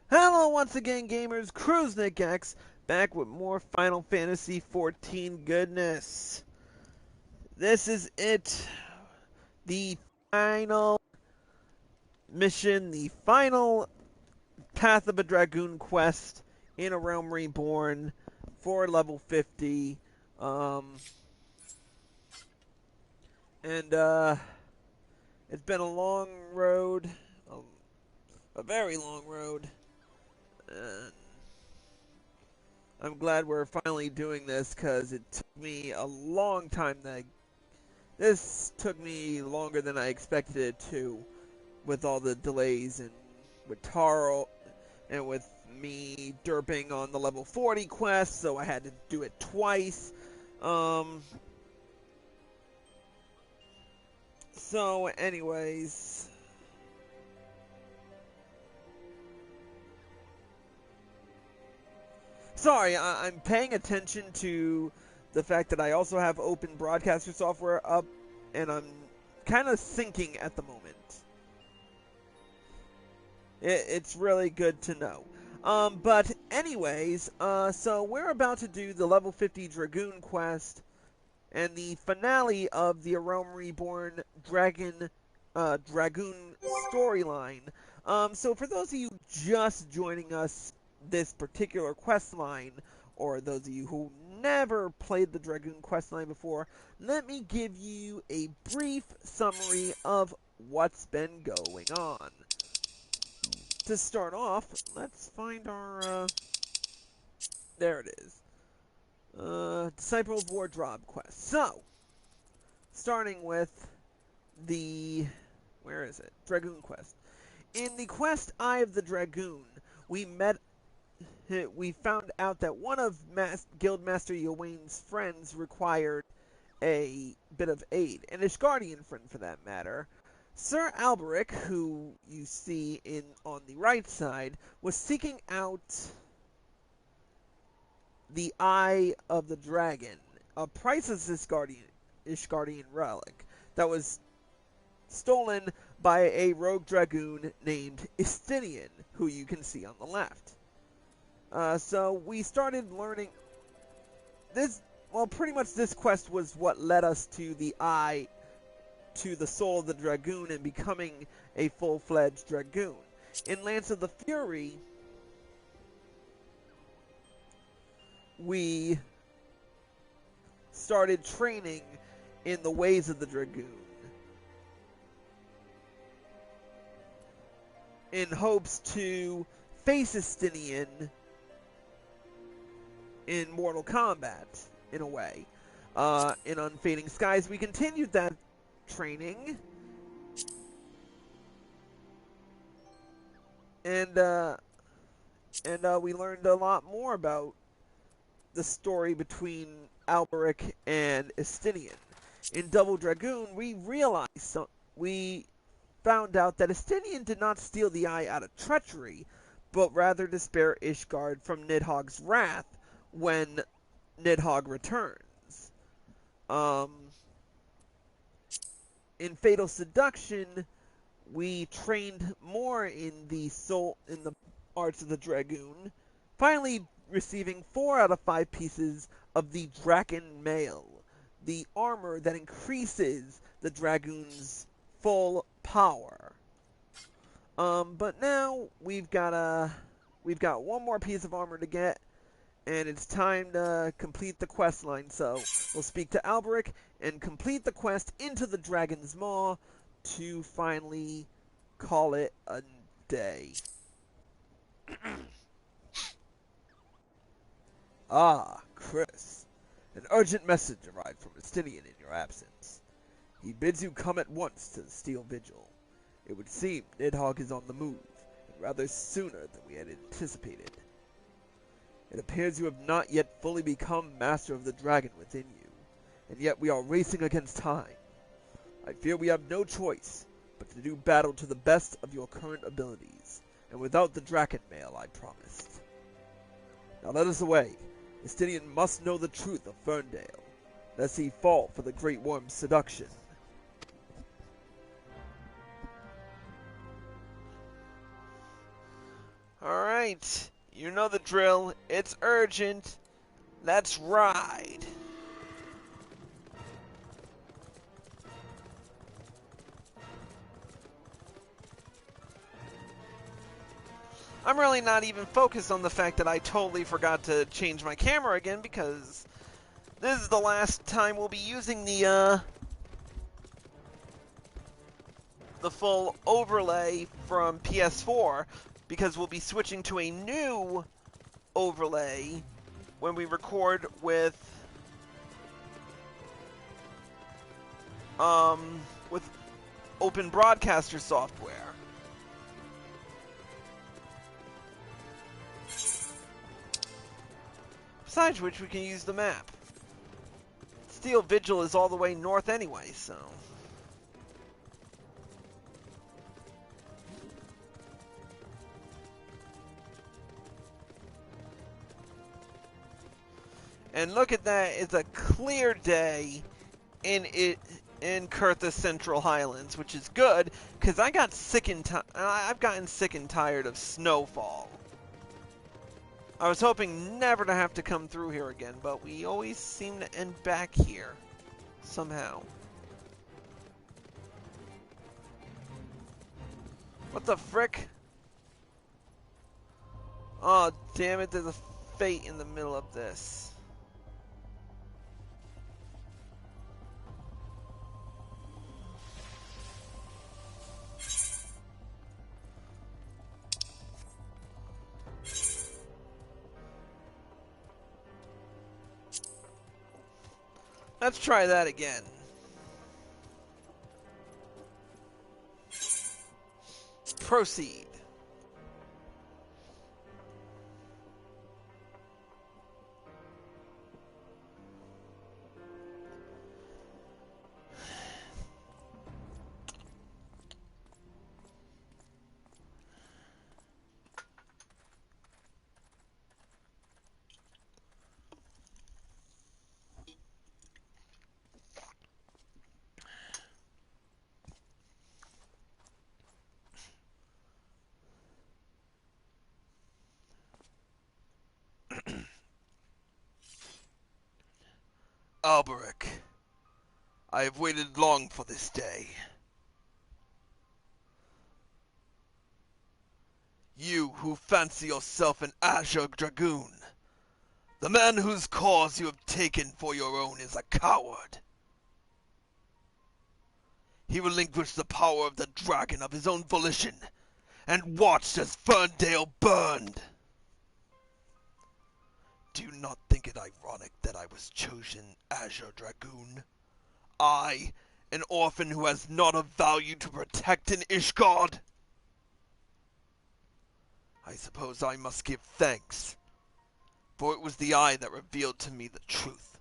Hello once again, gamers. Cruisnick X back with more Final Fantasy XIV goodness. This is it. The final mission, the final Path of a Dragoon quest in A Realm Reborn for level 50. Um, and it's been a long road, a very long road. And I'm glad we're finally doing this because it took me a long time. This took me longer than I expected it to, with all the delays and with Taro and with me derping on the level 40 quest, so I had to do it twice. So anyways, sorry, I'm paying attention to the fact that I also have open broadcaster software up, and I'm kind of syncing at the moment. It's really good to know. But anyways, so we're about to do the level 50 Dragoon quest and the finale of the A Realm Reborn Dragoon storyline. So for those of you just joining us this particular quest line, or those of you who never played the Dragoon Questline before, let me give you a brief summary of what's been going on. To start off, let's find our, there it is. Disciple of War Drop quest. So, starting with the, where is it? Dragoon quest. In the quest Eye of the Dragoon, we found out that one of Guildmaster Ywain's friends required a bit of aid, and his guardian friend for that matter. Sir Alberic, who you see on the right side, was seeking out the Eye of the Dragon, a priceless Ishgardian relic that was stolen by a rogue dragoon named Estinien, who you can see on the left. So we started learning this. Well, pretty much this quest was what led us to the eye, to the soul of the dragoon, and becoming a full-fledged dragoon. In Lance of the Fury, we started training in the ways of the dragoon, in hopes to face Estinien in Mortal Kombat, in a way. In Unfading Skies, we continued that training, and we learned a lot more about the story between Alberic and Estinien. In Double Dragoon, we found out that Estinien did not steal the eye out of treachery, but rather to spare Ishgard from Nidhogg's wrath when Nidhogg returns. In Fatal Seduction, we trained more in the arts of the Dragoon, finally receiving 4 out of 5 pieces of the Draken Mail, the armor that increases the Dragoon's full power. But now we've got one more piece of armor to get, and it's time to complete the quest line. So we'll speak to Alberic and complete the quest into the Dragon's Maw to finally call it a day. Ah, Chris. An urgent message arrived from Estinien in your absence. He bids you come at once to the Steel Vigil. It would seem Nidhogg is on the move, and rather sooner than we had anticipated. It appears you have not yet fully become master of the dragon within you, and yet we are racing against time. I fear we have no choice but to do battle to the best of your current abilities, and without the Draken Mail I promised. Now let us away. Estinien must know the truth of Ferndale, lest he fall for the Great Worm's seduction. Alright. Alright, you know the drill. It's urgent. Let's ride. I'm really not even focused on the fact that I totally forgot to change my camera again, because this is the last time we'll be using the full overlay from PS4, because we'll be switching to a new overlay when we record with Open Broadcaster software. Besides which, we can use the map. Steel Vigil is all the way north anyway, so... And look at that, it's a clear day in Kurtha Central Highlands, which is good, because I've gotten sick and tired of snowfall. I was hoping never to have to come through here again, but we always seem to end back here. Somehow. What the frick? Oh, damn it, there's a fate in the middle of this. Let's try that again. Proceed. Alberic, I have waited long for this day. You who fancy yourself an Azure Dragoon, the man whose cause you have taken for your own is a coward. He relinquished the power of the dragon of his own volition, and watched as Ferndale burned. Do you not think it ironic that I was chosen Azure Dragoon? I, an orphan who has not a value to protect in Ishgard? I suppose I must give thanks, for it was the eye that revealed to me the truth,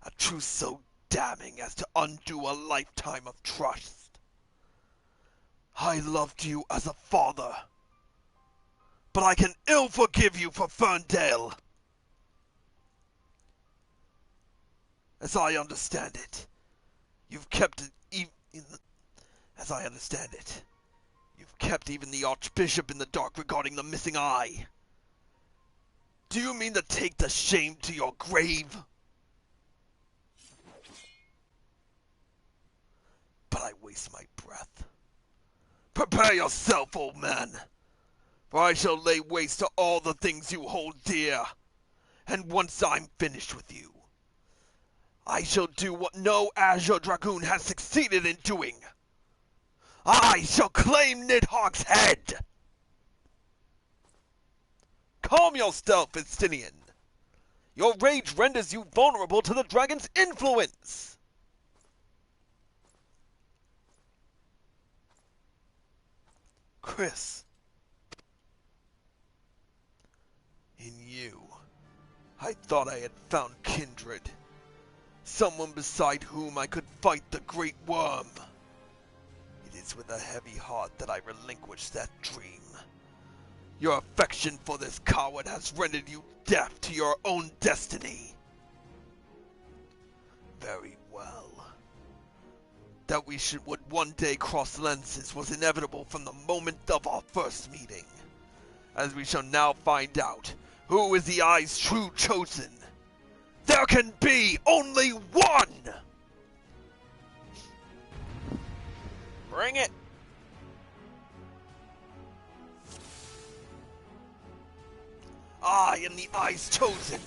a truth so damning as to undo a lifetime of trust. I loved you as a father, but I can ill forgive you for Ferndale. As I understand it, you've kept even the Archbishop in the dark regarding the missing eye. Do you mean to take the shame to your grave? But I waste my breath. Prepare yourself, old man, for I shall lay waste to all the things you hold dear, and once I'm finished with you, I shall do what no Azure Dragoon has succeeded in doing. I shall claim Nidhogg's head! Calm yourself, Estinien. Your rage renders you vulnerable to the dragon's influence! Chris. In you, I thought I had found kindred. Someone beside whom I could fight the Great Worm. It is with a heavy heart that I relinquish that dream. Your affection for this coward has rendered you deaf to your own destiny. Very well. That we would one day cross lenses was inevitable from the moment of our first meeting. as we shall now find out who is the Eye's true chosen. There can be only one! Bring it! I am the Eye's chosen,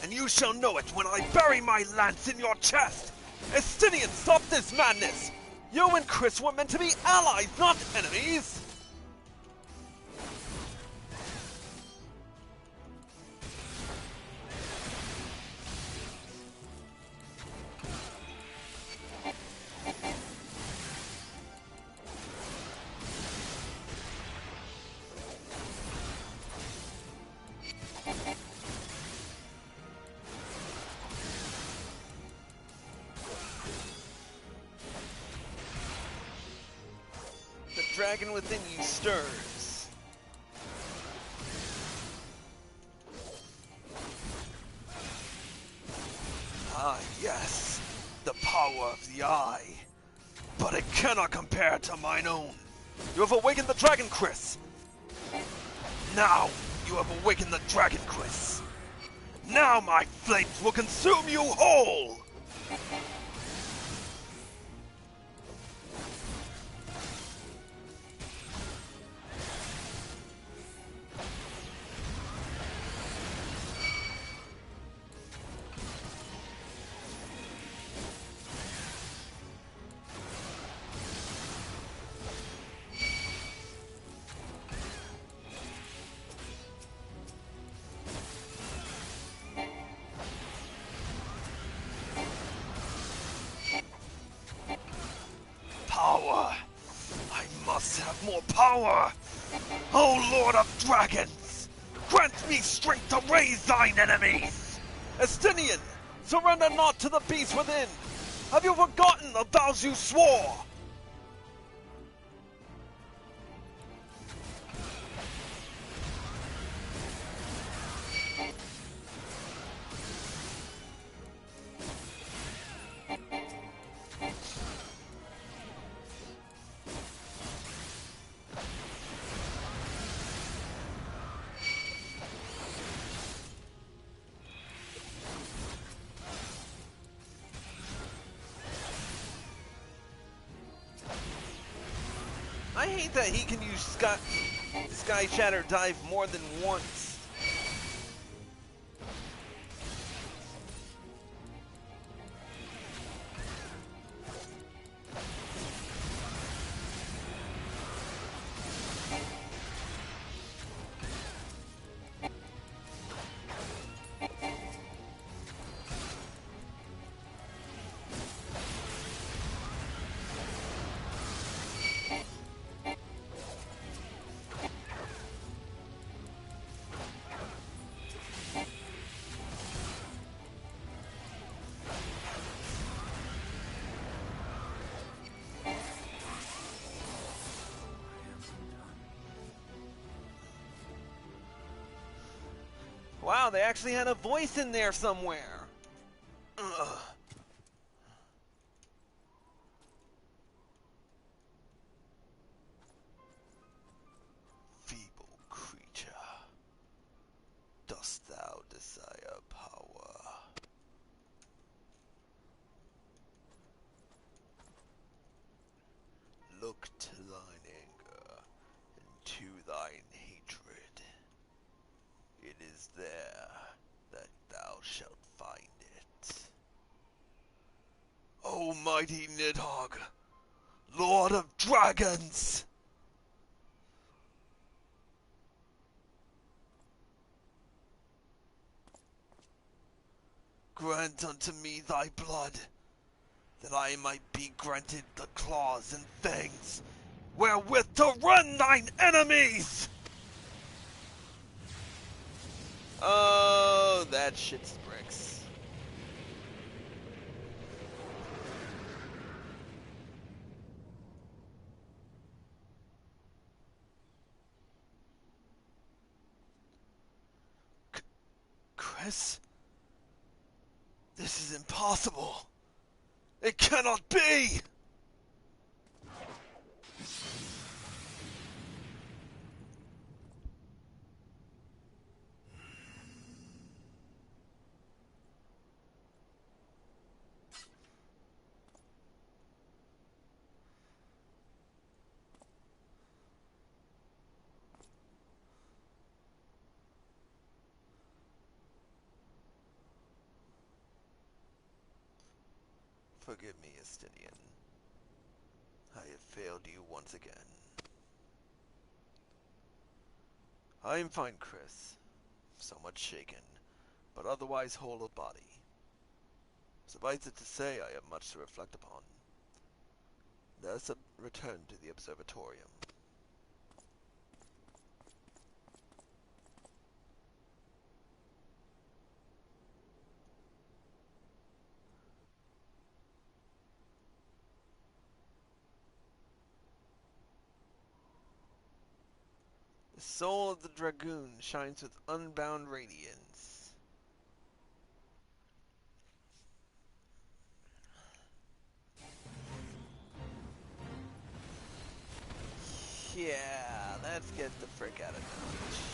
and you shall know it when I bury my lance in your chest! Estinien, stop this madness! You and Chris were meant to be allies, not enemies! The dragon within you stirs. Ah, yes, the power of the Eye. But it cannot compare to mine own. You have awakened the dragon, Chris! Now you have awakened the dragon, Chris. Now my flames will consume you whole! Power! I must have more power! O Lord of Dragons! Grant me strength to raise thine enemies! Estinien, surrender not to the beast within! Have you forgotten the vows you swore? I hate that he can use Sky Shatter Dive more than once. Wow, they actually had a voice in there somewhere. Ugh. Feeble creature, dost thou desire power? Look to thine anger, and to thine hatred. It is there that thou shalt find it. O mighty Nidhogg, Lord of Dragons! Grant unto me thy blood, that I might be granted the claws and fangs wherewith to run thine enemies! Oh, that shit's bricks. Chris? This is impossible. It cannot be! Forgive me, Estinien. I have failed you once again. I am fine, Chris. Somewhat shaken, but otherwise whole of body. Suffice it to say, I have much to reflect upon. Let us return to the observatorium. The soul of the Dragoon shines with unbound radiance. Yeah, let's get the frick out of Dodge.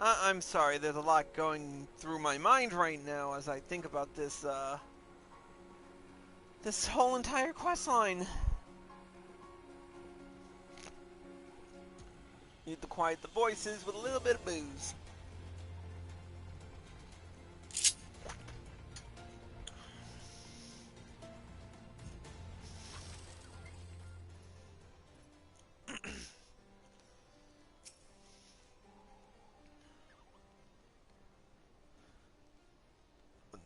Uh, I'm sorry, there's a lot going through my mind right now as I think about this whole entire quest line. Need to quiet the voices with a little bit of booze. When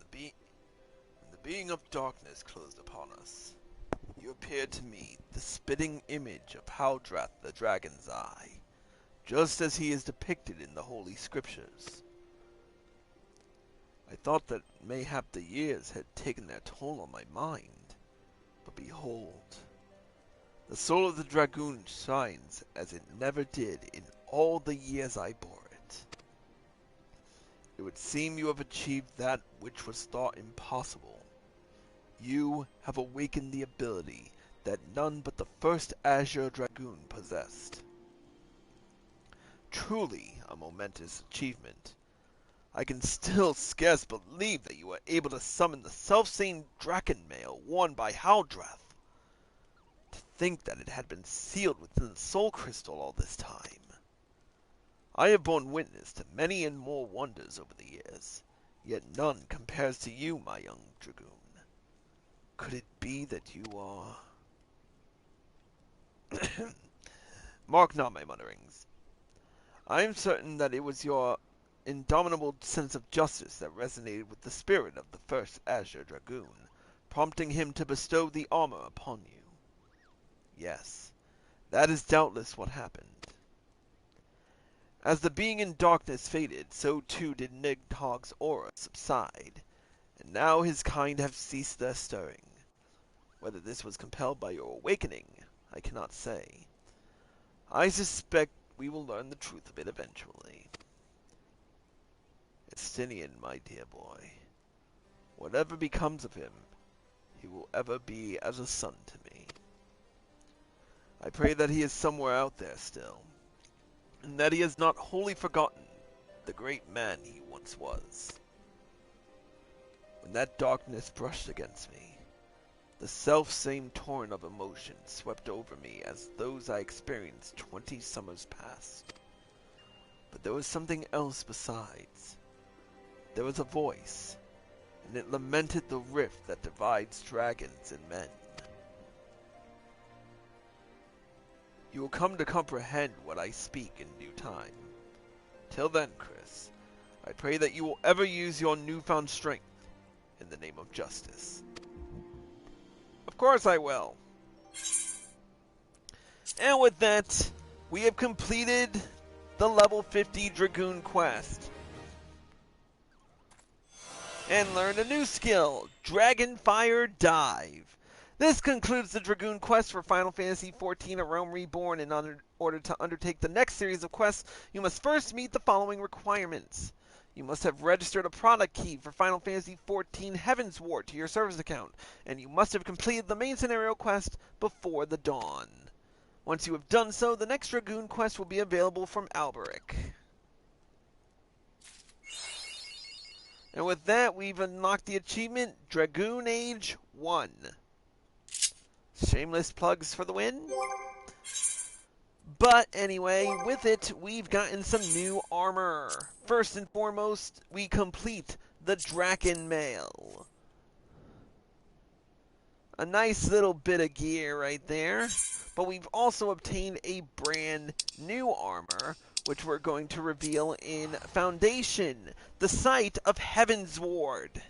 the being of darkness closed upon us, you appeared to me the spitting image of Haldrath the Dragon's Eye, just as he is depicted in the Holy Scriptures. I thought that mayhap the years had taken their toll on my mind, but behold, the soul of the Dragoon shines as it never did in all the years I bore it. It would seem you have achieved that which was thought impossible. You have awakened the ability that none but the first Azure Dragoon possessed. Truly a momentous achievement. I can still scarce believe that you were able to summon the selfsame Draken mail worn by Haldrath. To think that it had been sealed within the Soul Crystal all this time. I have borne witness to many and more wonders over the years, yet none compares to you, my young Dragoon. Could it be that you are... Mark not my mutterings. I am certain that it was your indomitable sense of justice that resonated with the spirit of the first Azure Dragoon, prompting him to bestow the armor upon you. Yes, that is doubtless what happened. As the being in darkness faded, so too did Nidhogg's aura subside, and now his kind have ceased their stirring. Whether this was compelled by your awakening, I cannot say. I suspect we will learn the truth of it eventually. Estinien, my dear boy, whatever becomes of him, he will ever be as a son to me. I pray that he is somewhere out there still, and that he has not wholly forgotten the great man he once was. When that darkness brushed against me, the self-same torrent of emotion swept over me as those I experienced 20 summers past. But there was something else besides. There was a voice, and it lamented the rift that divides dragons and men. You will come to comprehend what I speak in due time. Till then, Chris, I pray that you will ever use your newfound strength in the name of justice. Of course I will. And with that, we have completed the level 50 Dragoon quest. And learned a new skill, Dragonfire Dive. This concludes the Dragoon quest for Final Fantasy XIV A Realm Reborn. In order to undertake the next series of quests, you must first meet the following requirements. You must have registered a product key for Final Fantasy XIV Heaven's Ward to your service account, and you must have completed the main scenario quest before the dawn. Once you have done so, the next Dragoon quest will be available from Alberic. And with that, we've unlocked the achievement, Dragoon Age 1. Shameless plugs for the win. But anyway, with it, we've gotten some new armor. First and foremost, we complete the Draken Mail. A nice little bit of gear right there. But we've also obtained a brand new armor, which we're going to reveal in Foundation, the site of Heaven's Ward.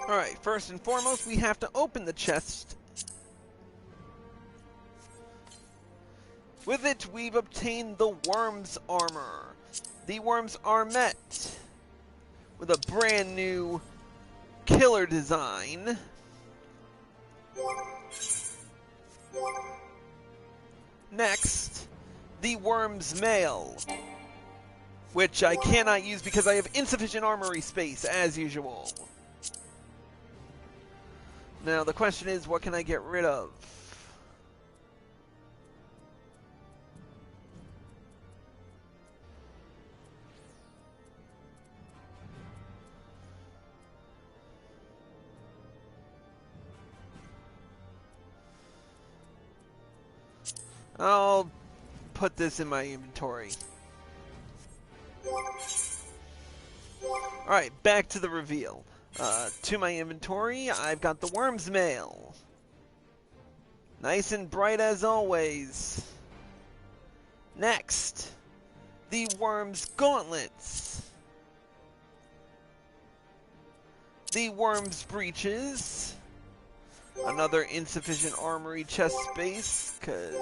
Alright, first and foremost, we have to open the chest. With it, we've obtained the Worm's armor. The Worms are met with a brand new killer design. Next, the Worm's mail, which I cannot use because I have insufficient armory space, as usual. Now, the question is, what can I get rid of? I'll put this in my inventory. Alright, back to the reveal. To my inventory, I've got the Worm's Mail. Nice and bright as always. Next, the Worm's Gauntlets. The Worm's Breeches. Another insufficient armory chest space, because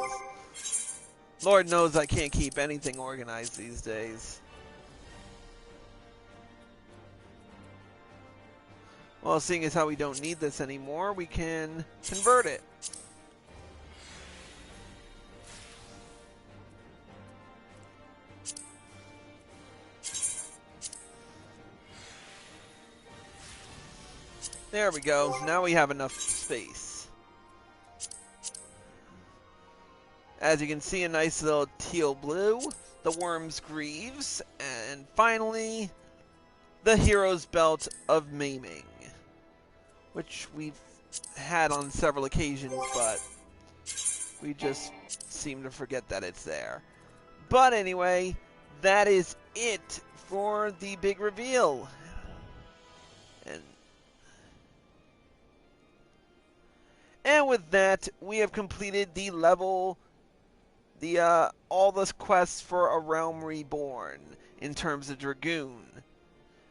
Lord knows I can't keep anything organized these days. Well, seeing as how we don't need this anymore, we can convert it. There we go. Now we have enough space. As you can see, a nice little teal blue, the Worm's Greaves, and finally, the Hero's Belt of Maiming, which we've had on several occasions, but we just seem to forget that it's there. But anyway, that is it for the big reveal. And with that, we have completed the level, all the quests for A Realm Reborn in terms of Dragoon.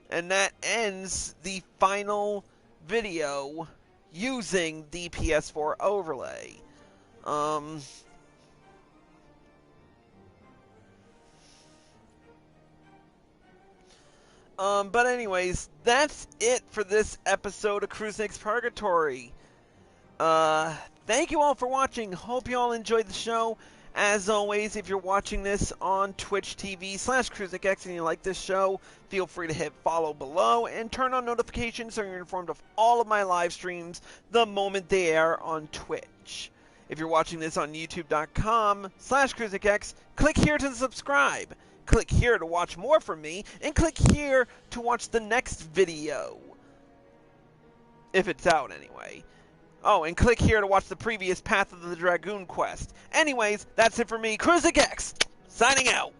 And that ends the final video using the PS4 overlay. But anyways, that's it for this episode of Crusade's Purgatory. Thank you all for watching. Hope you all enjoyed the show. As always, if you're watching this on Twitch TV/CrusadeX and you like this show, feel free to hit follow below and turn on notifications so you're informed of all of my live streams the moment they air on Twitch. If you're watching this on YouTube.com/CrusadeX, click here to subscribe. Click here to watch more from me, and click here to watch the next video. If it's out, anyway. Oh, and click here to watch the previous Path of the Dragoon quest. Anyways, that's it for me, CrusadeX! Signing out!